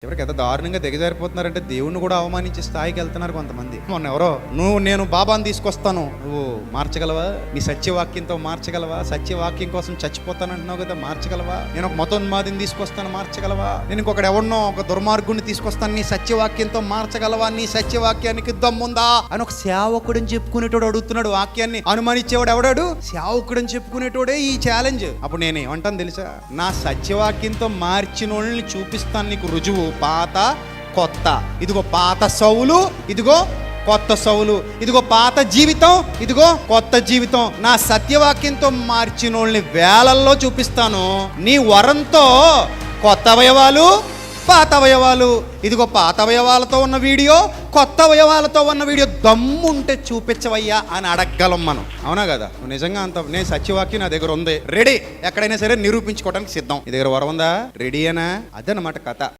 ఎవరికి ఎంత దారుణంగా దిగజారిపోతున్నారంటే దేవుణ్ణి కూడా అవమానించే స్థాయికి వెళ్తున్నారు కొంతమంది. మొన్న ఎవరో నేను బాబాని తీసుకొస్తాను, నువ్వు మార్చగలవా, నీ సత్యవాక్యంతో మార్చగలవా, సత్యవాక్యం కోసం చచ్చిపోతాను అంటున్నావు కదా, మార్చగలవా, నేను ఒక మతోన్మాదిని తీసుకొస్తాను మార్చగలవా, నేను ఇంకొకటి ఎవరినో ఒక దుర్మార్గుడిని తీసుకొస్తాను నీ సత్యవాక్యంతో మార్చగలవా, నీ సత్యవాక్యానికి దమ్ముందా అని ఒక సేవకుడని చెప్పుకునేటోడు అడుగుతున్నాడు. వాక్యాన్ని అనుమానించేవాడు ఎవడాడు? సేవకుడని చెప్పుకునేటోడే ఈ ఛాలెంజ్. అప్పుడు నేను ఏమంటాను తెలుసా, నా సత్యవాక్యంతో మార్చిన వాళ్ళని చూపిస్తాను నీకు రుజువు, పాత కొత్త, ఇదిగో పాత సౌలు, ఇదిగో కొత్త సౌలు, ఇదిగో పాత జీవితం, ఇదిగో కొత్త జీవితం. నా సత్యవాక్యంతో మార్చినోళ్ళని వేలల్లో చూపిస్తాను. నీ వరంతో కొత్త అవయవాలు, పాత అవయవాలు, ఇదిగో పాత అవయవాలతో ఉన్న వీడియో, కొత్త అవయవాలతో ఉన్న వీడియో, దమ్ముంటే చూపించవయ్యా అని అడగలం మనం. అవునా కదా? నిజంగా అంత నేను సత్యవాక్యం నా దగ్గర ఉంది, రెడీ, ఎక్కడైనా సరే నిరూపించుకోవడానికి సిద్ధం. నీ దగ్గర వరం ఉందా, రెడీ అనా? అదనమాట కథ.